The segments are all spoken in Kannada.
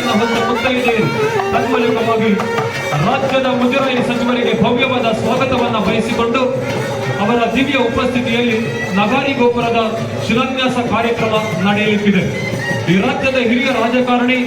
ಉಡುಗೊರೆಯನ್ನು ಹೊತ್ತ ಮುತ್ತೈದೆಯರು ತನ್ಮೂಲಕವಾಗಿ ರಾಜ್ಯದ ಮುಜರಾಯಿ ಸಚಿವರಿಗೆ ಭವ್ಯವಾದ ಸ್ವಾಗತವನ್ನು ಬಯಸಿಕೊಂಡು ಅವರ ದಿವ್ಯ ಉಪಸ್ಥಿತಿಯಲ್ಲಿ ನಗಾರಿ ಗೋಪುರದ ಶಿಲಾನ್ಯಾಸ ಕಾರ್ಯಕ್ರಮ ನಡೆಯಲಿಕ್ಕಿದೆ. ಈ ರಾಜ್ಯದ ಹಿರಿಯ ರಾಜಕಾರಣಿ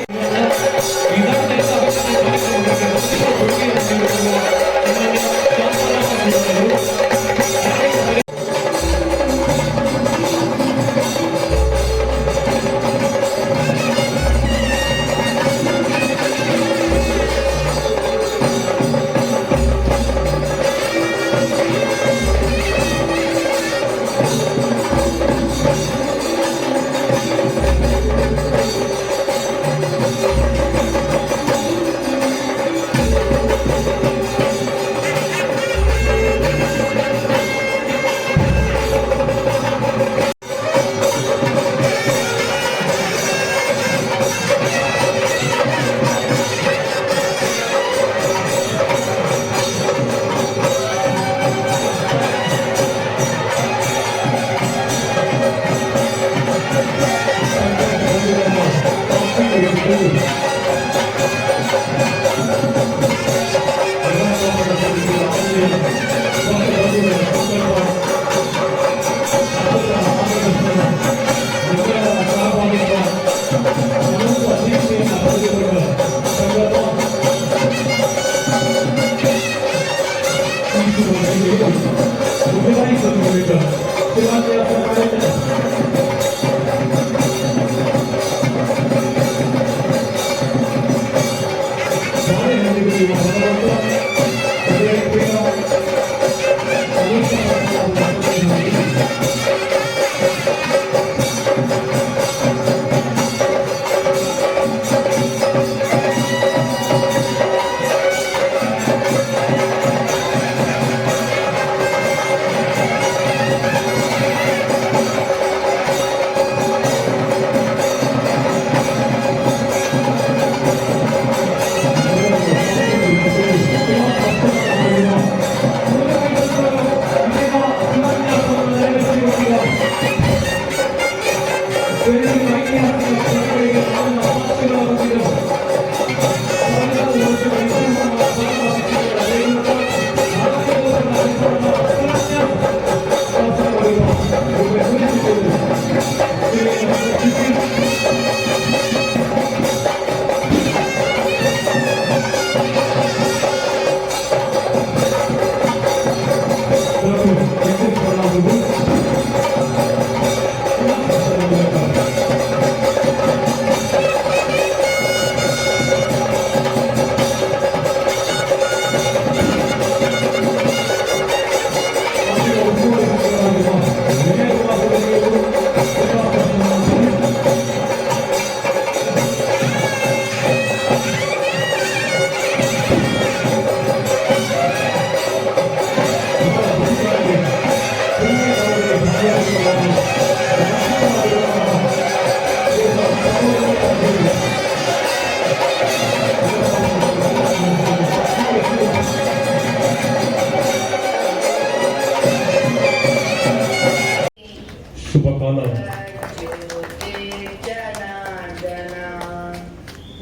ಶುಭಕಾಲ.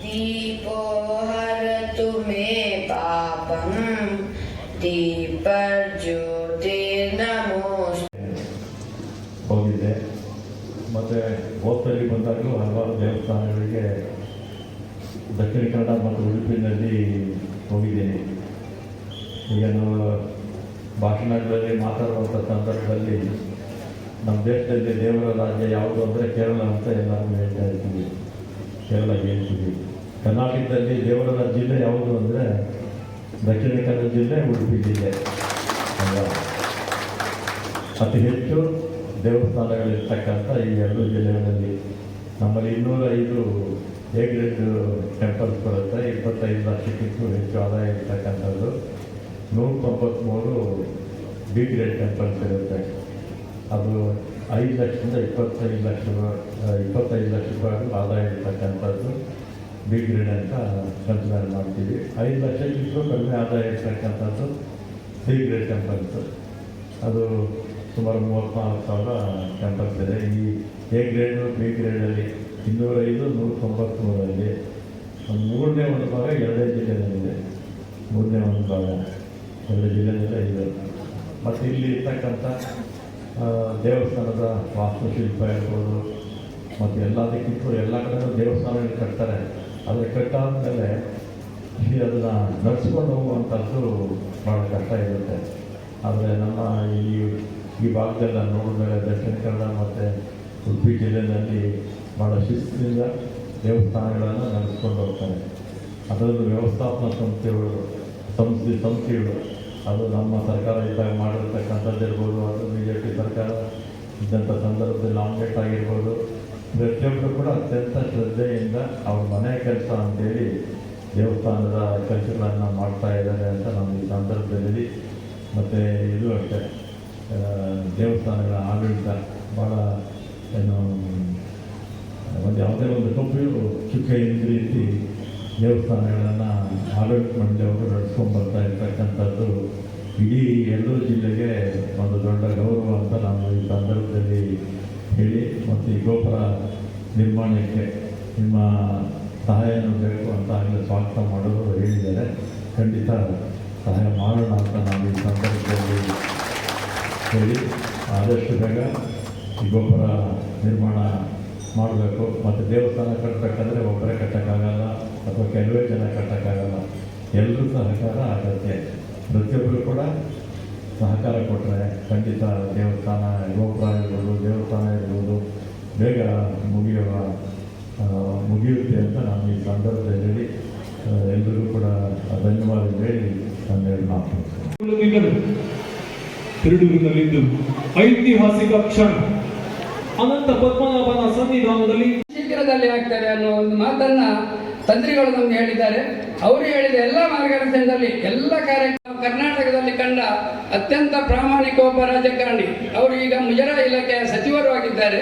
दीपो हरतु मे पापं दीपज्योतिर्नमोस्तुते. ಹೋಗಿದೆ. ಮತ್ತು ಹೋದಲ್ಲಿ ಬಂದಾಗಲೂ ಹಲವಾರು ದೇವಸ್ಥಾನಗಳಿಗೆ ದಕ್ಷಿಣ ಕನ್ನಡ ಮತ್ತು ಉಡುಪಿನಲ್ಲಿ ಹೋಗಿದ್ದೀನಿ. ಈಗ ನಾವು ಭಾಷಣಗಳಲ್ಲಿ ಮಾತಾಡುವಂಥ ಸಂದರ್ಭದಲ್ಲಿ ನಮ್ಮ ದೇಶದಲ್ಲಿ ದೇವರ ರಾಜ್ಯ ಯಾವುದು ಅಂದರೆ ಕೇರಳ ಅಂತ ಎಲ್ಲರೂ ಹೇಳ್ತಾ ಇರ್ತೀವಿ, ಕೇರಳ ಹೇಳ್ತೀವಿ. ಕರ್ನಾಟಕದಲ್ಲಿ ದೇವರ ಜಿಲ್ಲೆ ಯಾವುದು ಅಂದರೆ ದಕ್ಷಿಣ ಕನ್ನಡ ಜಿಲ್ಲೆ, ಉಡುಪಿ ಜಿಲ್ಲೆ ಅಲ್ವಾ. ಅತಿ ಹೆಚ್ಚು ದೇವಸ್ಥಾನಗಳಿರ್ತಕ್ಕಂಥ ಈ ಎರಡು ಜಿಲ್ಲೆಗಳಲ್ಲಿ ನಮ್ಮಲ್ಲಿ 205 ಎ ಗ್ರೇಡ್ ಟೆಂಪಲ್ಸ್ ಬರುತ್ತೆ. 25 ಲಕ್ಷಕ್ಕಿಂತ ಹೆಚ್ಚು ಆದಾಯ ಇರ್ತಕ್ಕಂಥದ್ದು. 193 ಬಿ ಗ್ರೇಡ್ ಟೆಂಪಲ್ಸ್ ಇರುತ್ತೆ. ಅದು 5 ಲಕ್ಷದಿಂದ 25 ಲಕ್ಷ ರೂಪಾಯಿ ಆದಾಯ ಇರ್ತಕ್ಕಂಥದ್ದು ಬಿ ಗ್ರೇಡ್ ಅಂತ ಕನ್ಸಿಡರ್ ಮಾಡ್ತೀವಿ. 5 ಲಕ್ಷಕ್ಕಿಂತ ಕಡಿಮೆ ಆದಾಯ ಇರ್ತಕ್ಕಂಥದ್ದು ಸಿ ಗ್ರೇಡ್ ಟೆಂಪಲ್ಸ್. ಅದು ಸುಮಾರು 34,000 ಟೆಂಪಲ್ಸ್ ಇದೆ. ಈ ಎ ಗ್ರೇಡು ಬಿ ಗ್ರೇಡಲ್ಲಿ 205, 193 ಒಂದು ಮೂರನೇ ಒಂದು ಭಾಗ 2 ಜಿಲ್ಲೆಯಲ್ಲಿದೆ. ಮೂರನೇ ಒಂದು ಭಾಗ 2 ಜಿಲ್ಲೆಯಲ್ಲೇ ಇದೆ. ಮತ್ತು ಇಲ್ಲಿ ಇರ್ತಕ್ಕಂಥ ದೇವಸ್ಥಾನದ ವಾಸ್ತುಶಿಲ್ಪ ಇರ್ಬೋದು, ಮತ್ತು ಎಲ್ಲದಕ್ಕಿಂತ ಎಲ್ಲ ಕಡೆ ದೇವಸ್ಥಾನಗಳು ಕಟ್ತಾರೆ. ಆದರೆ ಕಟ್ಟಾದಮೇಲೆ ಅದನ್ನು ನಡೆಸ್ಕೊಂಡು ಹೋಗುವಂಥದ್ದು ಭಾಳ ಕಷ್ಟ ಇರುತ್ತೆ. ಆದರೆ ನಮ್ಮ ಈ ಭಾಗದಲ್ಲ ನೋಡಿದ್ರೆ ದಕ್ಷಿಣ ಕನ್ನಡ ಮತ್ತು ಉಡುಪಿ ಜಿಲ್ಲೆಯಲ್ಲಿ ಭಾಳ ಶಿಸ್ತಿನಿಂದ ದೇವಸ್ಥಾನಗಳನ್ನು ನಡೆಸ್ಕೊಂಡು ಹೋಗ್ತಾರೆ. ಅದರಲ್ಲೂ ವ್ಯವಸ್ಥಾಪನಾ ಸಂಸ್ಥೆಗಳು ಅದು ನಮ್ಮ ಸರ್ಕಾರ ಇದ್ದಾಗ ಮಾಡಿರ್ತಕ್ಕಂಥದ್ದು ಇರ್ಬೋದು, ಅದು BJP ಸರ್ಕಾರ ಇದ್ದಂಥ ಸಂದರ್ಭದಲ್ಲಿ ಆಮ್ಲೆಟ್ ಆಗಿರ್ಬೋದು, ಪ್ರತಿಯೊಬ್ಬರು ಕೂಡ ಅತ್ಯಂತ ಶ್ರದ್ಧೆಯಿಂದ ಅವ್ರ ಮನೆ ಕೆಲಸ ಅಂತೇಳಿ ದೇವಸ್ಥಾನದ ಕೆಲಸಗಳನ್ನು ಮಾಡ್ತಾ ಇದ್ದಾರೆ ಅಂತ ನಾವು ಈ ಸಂದರ್ಭದಲ್ಲಿ. ಮತ್ತು ಇದು ಅಷ್ಟೇ, ದೇವಸ್ಥಾನಗಳ ಆಡಳಿತ ಭಾಳ ಯಾವುದೇ ಒಂದು ಟೊಪ್ಪಿಯು ಚುಕ್ಕೆ ರೀತಿ ದೇವಸ್ಥಾನಗಳನ್ನು ಆಡಳಿತ ಮಂಡಳಿಯವರು ನಡೆಸ್ಕೊಂಡು ಬರ್ತಾ ಇರ್ತಕ್ಕಂಥದ್ದು ಇಡೀ ಎಲ್ಲೂರು ಜಿಲ್ಲೆಗೆ ಒಂದು ದೊಡ್ಡ ಗೌರವ ಅಂತ ನಾವು ಈ ಸಂದರ್ಭದಲ್ಲಿ ಹೇಳಿ, ಮತ್ತು ಈ ಗೋಪುರ ನಿರ್ಮಾಣಕ್ಕೆ ನಿಮ್ಮ ಸಹಾಯನೂ ಬೇಕು ಅಂತ ಆಗಲೇ ಸ್ವಾಗತ ಮಾಡೋರು ಹೇಳಿದ್ದಾರೆ. ಖಂಡಿತ ಸಹಾಯ ಮಾಡೋಣ ಅಂತ ನಾವು ಈ ಸಂದರ್ಭದಲ್ಲಿ ಹೇಳಿ, ಆದಷ್ಟು ಬೇಗ ಈ ಗೋಪುರ ನಿರ್ಮಾಣ ಮಾಡಬೇಕು. ಮತ್ತು ದೇವಸ್ಥಾನ ಕಟ್ಟಬೇಕಂದ್ರೆ ಒಬ್ಬರೇ ಕಟ್ಟೋಕ್ಕಾಗಲ್ಲ, ಅಥವಾ ಕೆಲವೇ ಜನ ಕಟ್ಟೋಕ್ಕಾಗಲ್ಲ. ಎಲ್ಲರೂ ಸಹಕಾರ ಅಗತ್ಯ. ಪ್ರತಿಯೊಬ್ಬರು ಕೂಡ ಸಹಕಾರ ಕೊಟ್ಟರೆ ಖಂಡಿತ ದೇವಸ್ಥಾನ ಗೋಪುರ ಇರ್ಬೋದು, ದೇವಸ್ಥಾನ ಇರ್ಬೋದು ಬೇಗ ಮುಗಿಯುತ್ತೆ ಅಂತ ನಾನು ಈ ಸಂದರ್ಭದಲ್ಲಿ ಹೇಳಿ ಎಲ್ಲರಿಗೂ ಕೂಡ ಧನ್ಯವಾದ ಹೇಳಿ ನಾನು ಮಾತು ತಿರುಡೂರಿನಲ್ಲಿದ್ದು ಐತಿಹಾಸಿಕ ಕ್ಷಣ ಅನಂತ ಪದ್ಮನಾಭನ ಸನ್ನಿಧಾನದಲ್ಲಿ ಶೀಘ್ರದಲ್ಲಿ ಆಗ್ತದೆ ಅನ್ನೋ ಒಂದು ಮಾತನ್ನ ತಂತ್ರಿಗಳು ನಮ್ಗೆ ಹೇಳಿದ್ದಾರೆ. ಅವರು ಹೇಳಿದ ಎಲ್ಲ ಮಾರ್ಗದರ್ಶನದಲ್ಲಿ ಎಲ್ಲ ಕಾರ್ಯಕ್ರಮ ಕರ್ನಾಟಕದಲ್ಲಿ ಕಂಡ ಅತ್ಯಂತ ಪ್ರಾಮಾಣಿಕ ಒಬ್ಬ ರಾಜಕಾರಣಿ. ಅವರು ಈಗ ಮುಜರಾಯಿ ಇಲಾಖೆಯ ಸಚಿವರು ಆಗಿದ್ದಾರೆ.